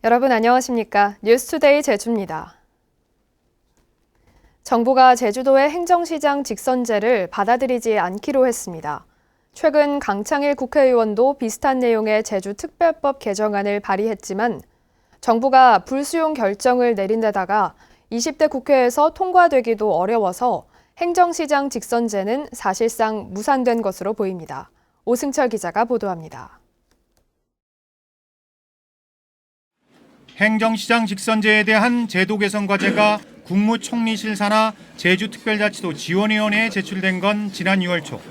여러분 안녕하십니까? 뉴스투데이 제주입니다. 정부가 제주도의 행정시장 직선제를 받아들이지 않기로 했습니다. 최근 강창일 국회의원도 비슷한 내용의 제주특별법 개정안을 발의했지만 정부가 불수용 결정을 내린 데다가 20대 국회에서 통과되기도 어려워서 행정시장 직선제는 사실상 무산된 것으로 보입니다. 오승철 기자가 보도합니다. 행정시장 직선제에 대한 제도 개선 과제가 국무총리실 산하 제주특별자치도 지원위원회에 제출된 건 지난 6월 초.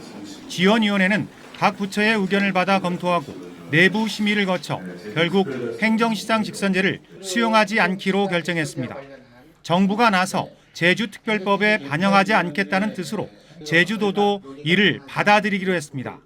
지원위원회는 각 부처의 의견을 받아 검토하고 내부 심의를 거쳐 결국 행정시장 직선제를 수용하지 않기로 결정했습니다. 정부가 나서 제주특별법에 반영하지 않겠다는 뜻으로 제주도도 이를 받아들이기로 했습니다.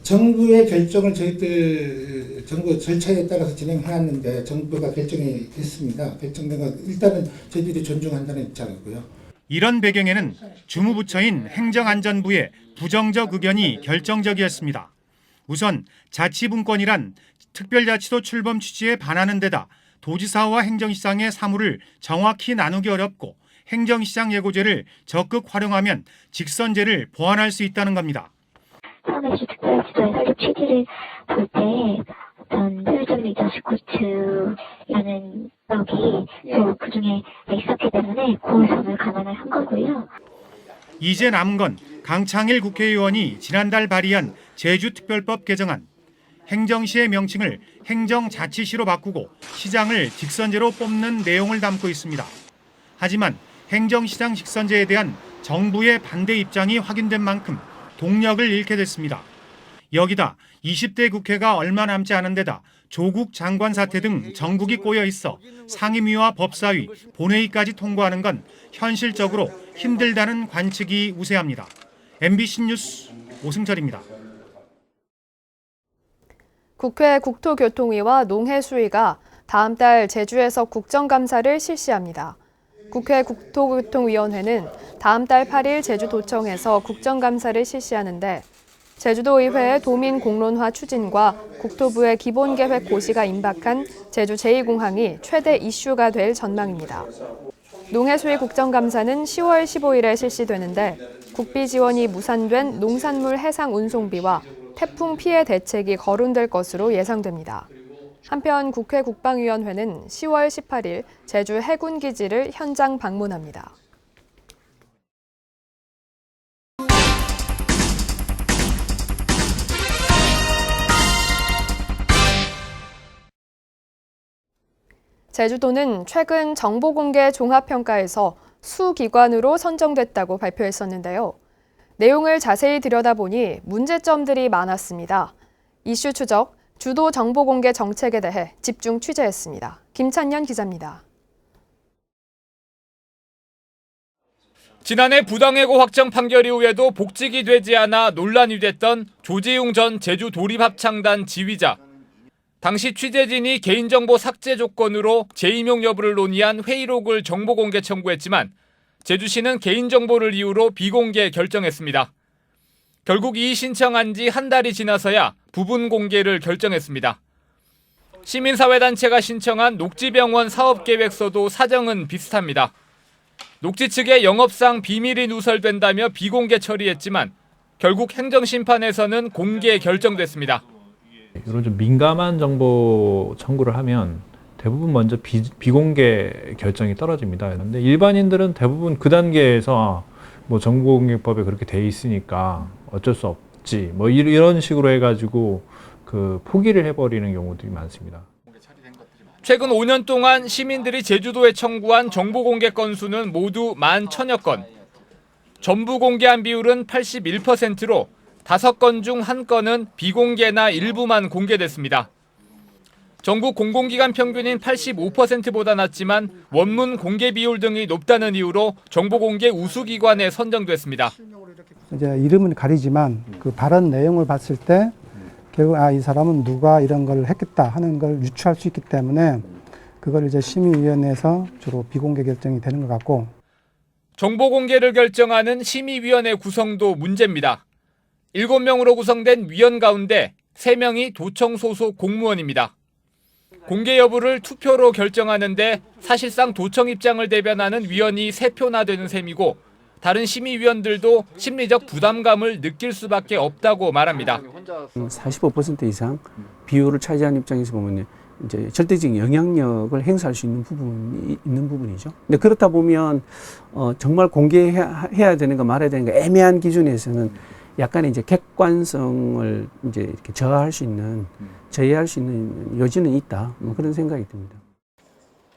정부의 결정을 저희들 정부 절차에 따라서 진행해왔는데 정부가 결정이 됐습니다. 결정된 건 일단은 저희들이 존중한다는 입장이고요. 이런 배경에는 주무부처인 행정안전부의 부정적 의견이 결정적이었습니다. 우선 자치분권이란 특별자치도 출범 취지에 반하는 데다 도지사와 행정시장의 사무를 정확히 나누기 어렵고 행정시장 예고제를 적극 활용하면 직선제를 보완할 수 있다는 겁니다. 처음에 특별지도의 설립 취지를 볼 때 어떤 효율적인 리더십 코트라는 떡이 또 그중에 있었기 때문에 그 점을 감안을 한 거고요. 이제 남은 건 강창일 국회의원이 지난달 발의한 제주특별법 개정안. 행정시의 명칭을 행정자치시로 바꾸고 시장을 직선제로 뽑는 내용을 담고 있습니다. 하지만 행정시장 직선제에 대한 정부의 반대 입장이 확인된 만큼 동력을 잃게 됐습니다. 여기다 20대 국회가 얼마 남지 않은 데다 조국 장관 사태 등 정국이 꼬여 있어 상임위와 법사위, 본회의까지 통과하는 건 현실적으로 힘들다는 관측이 우세합니다. MBC 뉴스 오승철입니다. 국회 국토교통위와 농해수위가 다음 달 제주에서 국정감사를 실시합니다. 국회 국토교통위원회는 다음 달 8일 제주도청에서 국정감사를 실시하는데 제주도의회의 도민공론화 추진과 국토부의 기본계획 고시가 임박한 제주 제2공항이 최대 이슈가 될 전망입니다. 농해수위 국정감사는 10월 15일에 실시되는데 국비 지원이 무산된 농산물 해상 운송비와 태풍 피해 대책이 거론될 것으로 예상됩니다. 한편 국회 국방위원회는 10월 18일 제주 해군기지를 현장 방문합니다. 제주도는 최근 정보공개 종합평가에서 수기관으로 선정됐다고 발표했었는데요. 내용을 자세히 들여다보니 문제점들이 많았습니다. 이슈 추적, 주도 정보공개 정책에 대해 집중 취재했습니다. 김찬년 기자입니다. 지난해 부당해고 확정 판결 이후에도 복직이 되지 않아 논란이 됐던 조지웅 전 제주도립합창단 지휘자. 당시 취재진이 개인정보 삭제 조건으로 재임용 여부를 논의한 회의록을 정보공개 청구했지만 제주시는 개인정보를 이유로 비공개 결정했습니다. 결국 이 신청한 지 한 달이 지나서야 부분 공개를 결정했습니다. 시민사회단체가 신청한 녹지병원 사업계획서도 사정은 비슷합니다. 녹지 측의 영업상 비밀이 누설된다며 비공개 처리했지만 결국 행정심판에서는 공개 결정됐습니다. 이런 좀 민감한 정보 청구를 하면 대부분 먼저 비공개 결정이 떨어집니다. 그런데 일반인들은 대부분 그 단계에서 뭐 정보공개법에 그렇게 돼 있으니까 어쩔 수 없지 뭐 이런 식으로 해가지고 그 포기를 해버리는 경우들이 많습니다. 최근 5년 동안 시민들이 제주도에 청구한 정보공개 건수는 모두 11,000여 건. 전부 공개한 비율은 81%로 5건 중 1건은 비공개나 일부만 공개됐습니다. 전국 공공기관 평균인 85%보다 낮지만 원문 공개 비율 등이 높다는 이유로 정보공개 우수기관에 선정됐습니다. 이제 이름은 가리지만 그 발언 내용을 봤을 때 결국 이 사람은 누가 이런 걸 했겠다 하는 걸 유추할 수 있기 때문에 그걸 이제 심의위원회에서 주로 비공개 결정이 되는 것 같고. 정보공개를 결정하는 심의위원회 구성도 문제입니다. 7명으로 구성된 위원 가운데 3명이 도청 소속 공무원입니다. 공개 여부를 투표로 결정하는데 사실상 도청 입장을 대변하는 위원이 3표나 되는 셈이고 다른 심의위원들도 심리적 부담감을 느낄 수밖에 없다고 말합니다. 45% 이상 비율을 차지하는 입장에서 보면 이제 절대적인 영향력을 행사할 수 있는 부분이 있는 부분이죠. 근데 그렇다 보면 정말 공개해야 되는 거 말해야 되는 거 애매한 기준에서는 약간의 이제 객관성을 이제 이렇게 제어할 수 있는 여지는 있다. 뭐 그런 생각이 듭니다.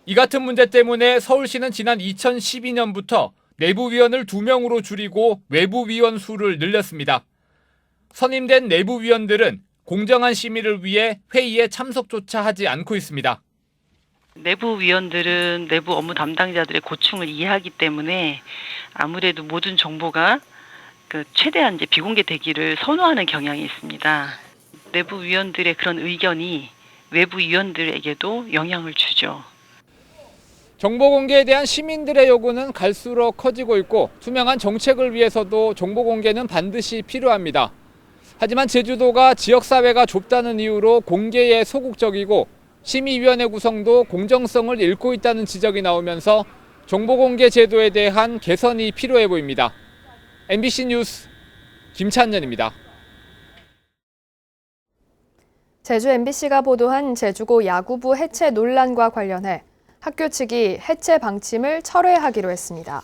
이 같은 문제 때문에 서울시는 지난 2012년부터 내부위원을 2명으로 줄이고 외부위원 수를 늘렸습니다. 선임된 내부위원들은 공정한 심의를 위해 회의에 참석조차 하지 않고 있습니다. 내부 위원들은 내부 업무 담당자들의 고충을 이해하기 때문에 아무래도 모든 정보가 최대한 이제 비공개되기를 선호하는 경향이 있습니다. 내부 위원들의 그런 의견이 외부 위원들에게도 영향을 주죠. 정보 공개에 대한 시민들의 요구는 갈수록 커지고 있고 투명한 정책을 위해서도 정보 공개는 반드시 필요합니다. 하지만 제주도가 지역사회가 좁다는 이유로 공개에 소극적이고 심의위원회 구성도 공정성을 잃고 있다는 지적이 나오면서 정보공개 제도에 대한 개선이 필요해 보입니다. MBC 뉴스 김찬년입니다. 제주 MBC가 보도한 제주고 야구부 해체 논란과 관련해 학교 측이 해체 방침을 철회하기로 했습니다.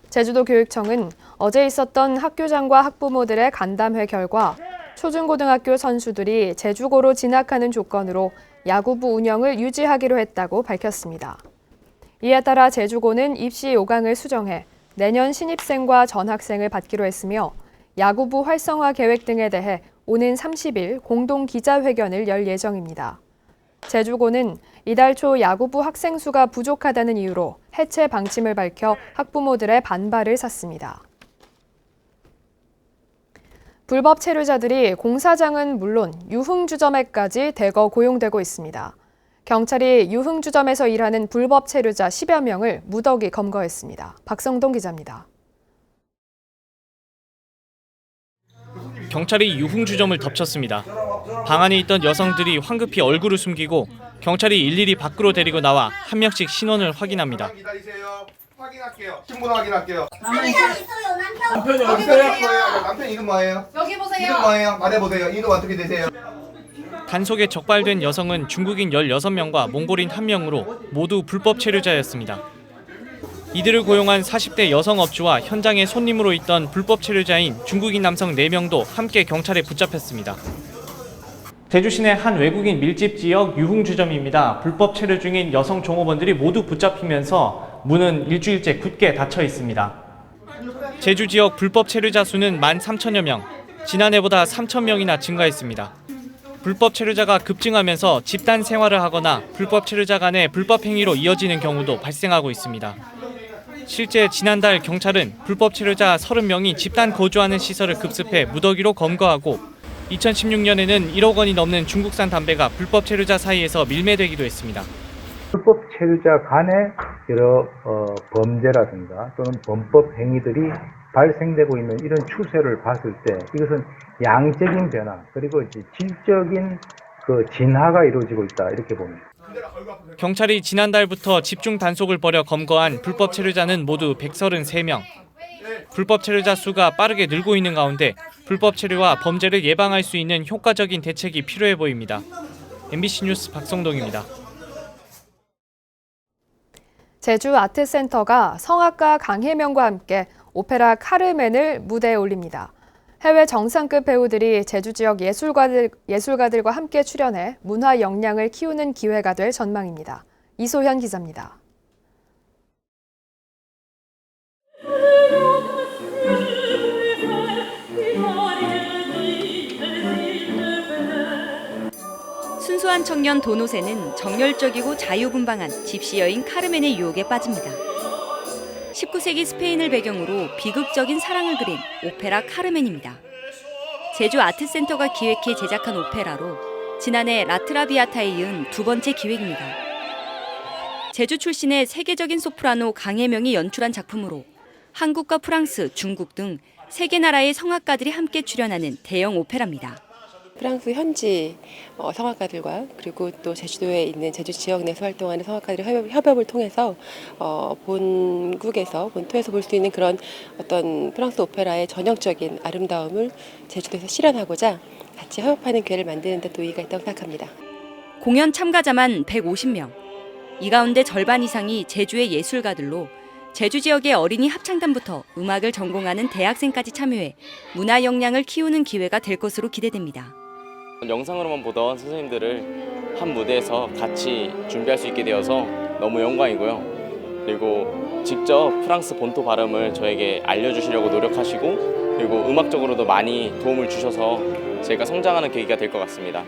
제주도 교육청은 어제 있었던 학교장과 학부모들의 간담회 결과 초중고등학교 선수들이 제주고로 진학하는 조건으로 야구부 운영을 유지하기로 했다고 밝혔습니다. 이에 따라 제주고는 입시 요강을 수정해 내년 신입생과 전학생을 받기로 했으며 야구부 활성화 계획 등에 대해 오는 30일 공동 기자회견을 열 예정입니다. 제주고는 이달 초 야구부 학생 수가 부족하다는 이유로 해체 방침을 밝혀 학부모들의 반발을 샀습니다. 불법 체류자들이 공사장은 물론 유흥주점에까지 대거 고용되고 있습니다. 경찰이 유흥주점에서 일하는 불법 체류자 10여 명을 무더기 검거했습니다. 박성동 기자입니다. 경찰이 유흥주점을 덮쳤습니다. 방 안에 있던 여성들이 황급히 얼굴을 숨기고 경찰이 일일이 밖으로 데리고 나와 한 명씩 신원을 확인합니다. 확인할게요. 신분 확인할게요. 남편이 있어요. 남편이 어디 있어요? 남편 이름 뭐예요? 여기 보세요. 이름 뭐예요? 말해보세요. 이름 어떻게 되세요? 단속에 적발된 여성은 중국인 16명과 몽골인 1명으로 모두 불법 체류자였습니다. 이들을 고용한 40대 여성 업주와 현장에 손님으로 있던 불법 체류자인 중국인 남성 4명도 함께 경찰에 붙잡혔습니다. 제주 시내 한 외국인 밀집 지역 유흥주점입니다. 불법 체류 중인 여성 종업원들이 모두 붙잡히면서 문은 일주일째 굳게 닫혀 있습니다. 제주 지역 불법 체류자 수는 13,000여 명, 지난해보다 3,000명이나 증가했습니다. 불법 체류자가 급증하면서 집단 생활을 하거나 불법 체류자 간의 불법 행위로 이어지는 경우도 발생하고 있습니다. 실제 지난달 경찰은 불법 체류자 30명이 집단 거주하는 시설을 급습해 무더기로 검거하고 2016년에는 1억 원이 넘는 중국산 담배가 불법 체류자 사이에서 밀매되기도 했습니다. 불법 체류자 간의 여러 범죄라든가 또는 범법 행위들이 발생되고 있는 이런 추세를 봤을 때 이것은 양적인 변화 그리고 질적인 진화가 이루어지고 있다 이렇게 봅니다. 경찰이 지난달부터 집중 단속을 벌여 검거한 불법 체류자는 모두 133명. 불법 체류자 수가 빠르게 늘고 있는 가운데 불법 체류와 범죄를 예방할 수 있는 효과적인 대책이 필요해 보입니다. MBC 뉴스 박성동입니다. 제주 아트센터가 성악가 강혜명과 함께 오페라 카르멘을 무대에 올립니다. 해외 정상급 배우들이 제주 지역 예술가들과 함께 출연해 문화 역량을 키우는 기회가 될 전망입니다. 이소현 기자입니다. 순수한 청년 도노세는 정열적이고 자유분방한 집시 여인 카르멘의 유혹에 빠집니다. 19세기 스페인을 배경으로 비극적인 사랑을 그린 오페라 카르멘입니다. 제주 아트센터가 기획해 제작한 오페라로 지난해 라트라비아타에 이은 2번째 기획입니다. 제주 출신의 세계적인 소프라노 강혜명이 연출한 작품으로 한국과 프랑스, 중국 등 3개 나라의 성악가들이 함께 출연하는 대형 오페라입니다. 프랑스 현지 성악가들과 그리고 또 제주도에 있는 제주 지역 내에서 활동하는 성악가들의 협업을 통해서 본토에서 볼 수 있는 그런 어떤 프랑스 오페라의 전형적인 아름다움을 제주도에서 실현하고자 같이 협업하는 기회를 만드는 데 또 의의가 있다고 생각합니다. 공연 참가자만 150명. 이 가운데 절반 이상이 제주의 예술가들로 제주 지역의 어린이 합창단부터 음악을 전공하는 대학생까지 참여해 문화 역량을 키우는 기회가 될 것으로 기대됩니다. 영상으로만 보던 선생님들을 한 무대에서 같이 준비할 수 있게 되어서 너무 영광이고요. 그리고 직접 프랑스 본토 발음을 저에게 알려주시려고 노력하시고 그리고 음악적으로도 많이 도움을 주셔서 제가 성장하는 계기가 될 것 같습니다.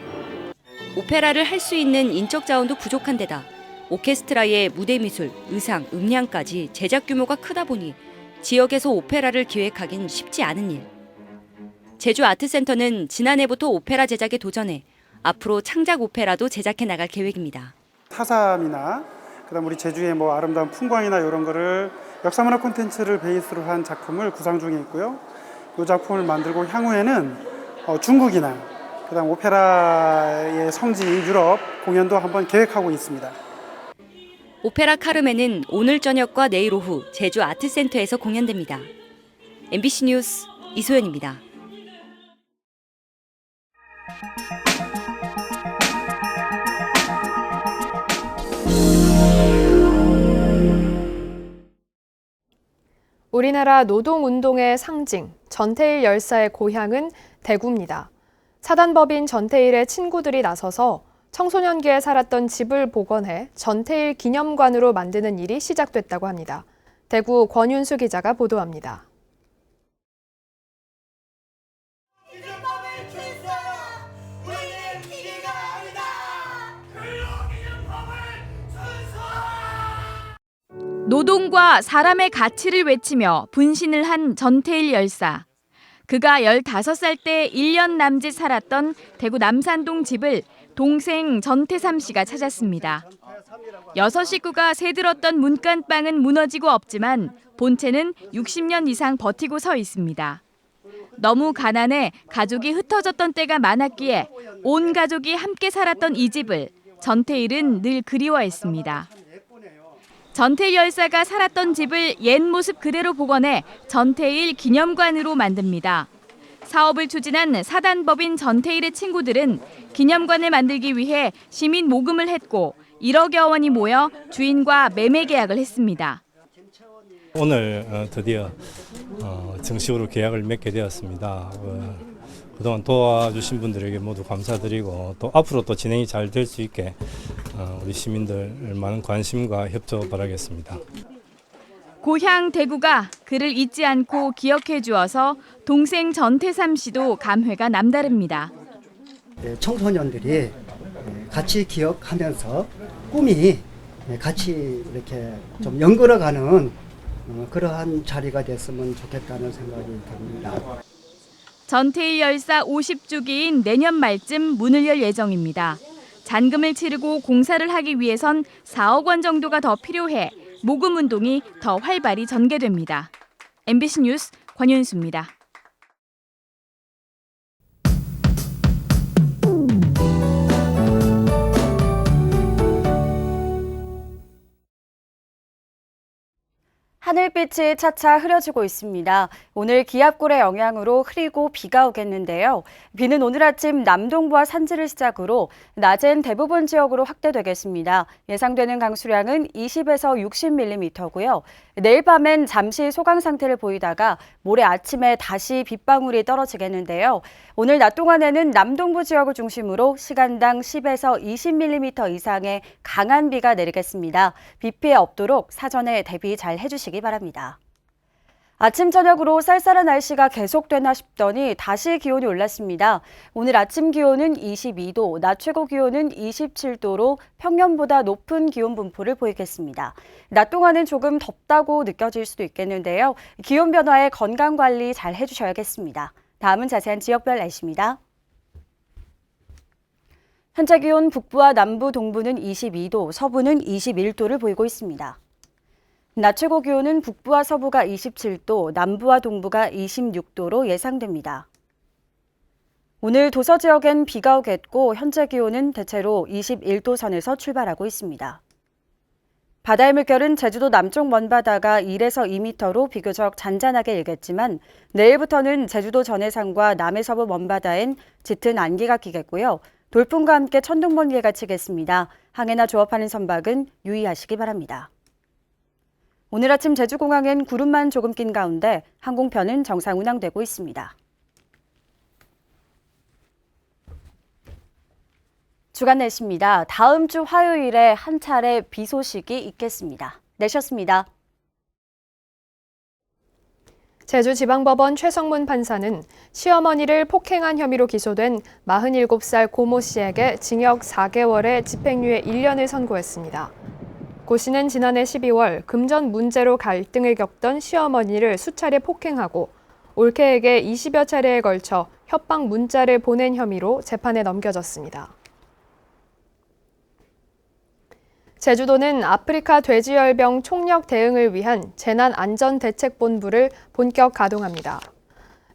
오페라를 할 수 있는 인적 자원도 부족한 데다 오케스트라의 무대 미술, 의상, 음량까지 제작 규모가 크다 보니 지역에서 오페라를 기획하긴 쉽지 않은 일. 제주 아트센터는 지난해부터 오페라 제작에 도전해 앞으로 창작 오페라도 제작해 나갈 계획입니다. 타삼이나 그다음 우리 제주의 아름다운 풍광이나 이런 거를 역사문화 콘텐츠를 베이스로 한 작품을 구상 중에 있고요. 이 작품을 만들고 향후에는 중국이나 그다음 오페라의 성지인 유럽 공연도 한번 계획하고 있습니다. 오페라 카르멘은 오늘 저녁과 내일 오후 제주 아트센터에서 공연됩니다. MBC 뉴스 이소연입니다. 우리나라 노동운동의 상징, 전태일 열사의 고향은 대구입니다. 사단법인 전태일의 친구들이 나서서 청소년기에 살았던 집을 복원해 전태일 기념관으로 만드는 일이 시작됐다고 합니다. 대구 권윤수 기자가 보도합니다. 노동과 사람의 가치를 외치며 분신을 한 전태일 열사. 그가 15살 때 1년 남짓 살았던 대구 남산동 집을 동생 전태삼 씨가 찾았습니다. 6식구가 새들었던 문간방은 무너지고 없지만 본체는 60년 이상 버티고 서 있습니다. 너무 가난해 가족이 흩어졌던 때가 많았기에 온 가족이 함께 살았던 이 집을 전태일은 늘 그리워했습니다. 전태일 열사가 살았던 집을 옛 모습 그대로 복원해 전태일 기념관으로 만듭니다. 사업을 추진한 사단법인 전태일의 친구들은 기념관을 만들기 위해 시민 모금을 했고 1억여 원이 모여 주인과 매매 계약을 했습니다. 오늘 드디어 정식으로 계약을 맺게 되었습니다. 그동안 도와주신 분들에게 모두 감사드리고 또 앞으로 또 진행이 잘 될 수 있게 우리 시민들 많은 관심과 협조 바라겠습니다. 고향 대구가 그를 잊지 않고 기억해 주어서 동생 전태삼 씨도 감회가 남다릅니다. 청소년들이 같이 기억하면서 꿈이 같이 이렇게 좀 연결어가는 그러한 자리가 됐으면 좋겠다는 생각이 듭니다. 전태일 열사 50주기인 내년 말쯤 문을 열 예정입니다. 잔금을 치르고 공사를 하기 위해선 4억 원 정도가 더 필요해 모금 운동이 더 활발히 전개됩니다. MBC 뉴스 권윤수입니다. 하늘빛이 차차 흐려지고 있습니다. 오늘 기압골의 영향으로 흐리고 비가 오겠는데요. 비는 오늘 아침 남동부와 산지를 시작으로 낮엔 대부분 지역으로 확대되겠습니다. 예상되는 강수량은 20에서 60mm고요. 내일 밤엔 잠시 소강 상태를 보이다가 모레 아침에 다시 빗방울이 떨어지겠는데요. 오늘 낮 동안에는 남동부 지역을 중심으로 시간당 10에서 20mm 이상의 강한 비가 내리겠습니다. 비 피해 없도록 사전에 대비 잘 해주시기 바랍니다. 아침 저녁으로 쌀쌀한 날씨가 계속되나 싶더니 다시 기온이 올랐습니다. 오늘 아침 기온은 22도, 낮 최고 기온은 27도로 평년보다 높은 기온 분포를 보이겠습니다. 낮 동안은 조금 덥다고 느껴질 수도 있겠는데요. 기온 변화에 건강 관리 잘 해주셔야겠습니다. 다음은 자세한 지역별 날씨입니다. 현재 기온 북부와 남부 동부는 22도, 서부는 21도를 보이고 있습니다. 낮 최고 기온은 북부와 서부가 27도, 남부와 동부가 26도로 예상됩니다. 오늘 도서 지역엔 비가 오겠고 현재 기온은 대체로 21도 선에서 출발하고 있습니다. 바다의 물결은 제주도 남쪽 먼바다가 1에서 2m로 비교적 잔잔하게 일겠지만 내일부터는 제주도 전해상과 남해 서부 먼바다엔 짙은 안개가 끼겠고요. 돌풍과 함께 천둥 번개가 치겠습니다. 항해나 조업하는 선박은 유의하시기 바랍니다. 오늘 아침 제주공항엔 구름만 조금 낀 가운데 항공편은 정상 운항되고 있습니다. 주간 날씨입니다. 다음 주 화요일에 한 차례 비 소식이 있겠습니다. 내셨습니다. 제주지방법원 최성문 판사는 시어머니를 폭행한 혐의로 기소된 47살 고모 씨에게 징역 4개월에 집행유예 1년을 선고했습니다. 고 씨는 지난해 12월 금전 문제로 갈등을 겪던 시어머니를 수차례 폭행하고 올케에게 20여 차례에 걸쳐 협박 문자를 보낸 혐의로 재판에 넘겨졌습니다. 제주도는 아프리카 돼지열병 총력 대응을 위한 재난안전대책본부를 본격 가동합니다.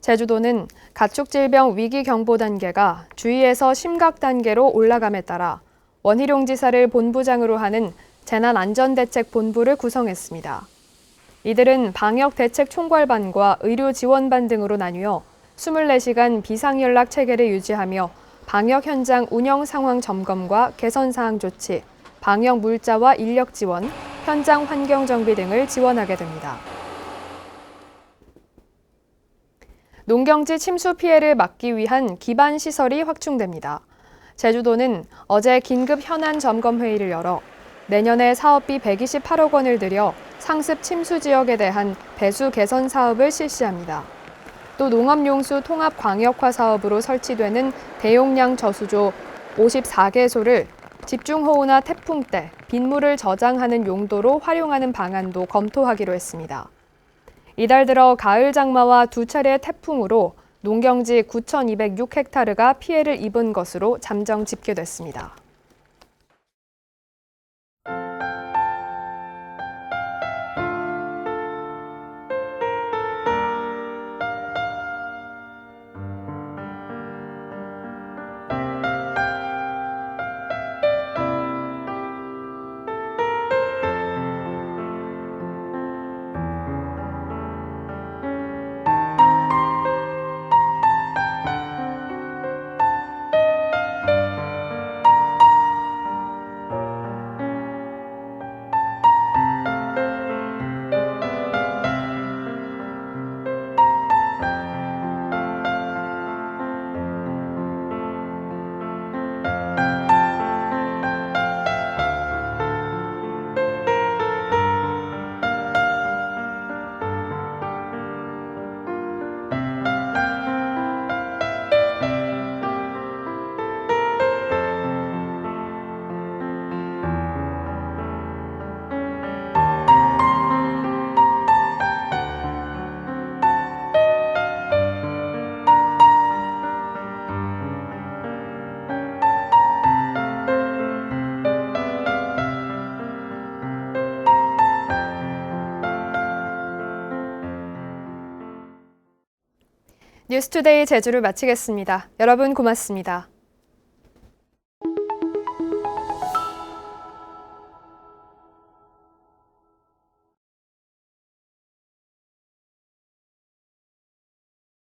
제주도는 가축질병 위기경보단계가 주의에서 심각단계로 올라감에 따라 원희룡 지사를 본부장으로 하는 재난안전대책본부를 구성했습니다. 이들은 방역대책총괄반과 의료지원반 등으로 나뉘어 24시간 비상연락 체계를 유지하며 방역 현장 운영 상황 점검과 개선 사항 조치, 방역 물자와 인력 지원, 현장 환경 정비 등을 지원하게 됩니다. 농경지 침수 피해를 막기 위한 기반 시설이 확충됩니다. 제주도는 어제 긴급 현안 점검 회의를 열어 내년에 사업비 128억 원을 들여 상습 침수 지역에 대한 배수 개선 사업을 실시합니다. 또 농업용수 통합 광역화 사업으로 설치되는 대용량 저수조 54개소를 집중호우나 태풍 때 빗물을 저장하는 용도로 활용하는 방안도 검토하기로 했습니다. 이달 들어 가을 장마와 두 차례의 태풍으로 농경지 9,206헥타르가 피해를 입은 것으로 잠정 집계됐습니다. 뉴스투데이 제주를 마치겠습니다. 여러분 고맙습니다.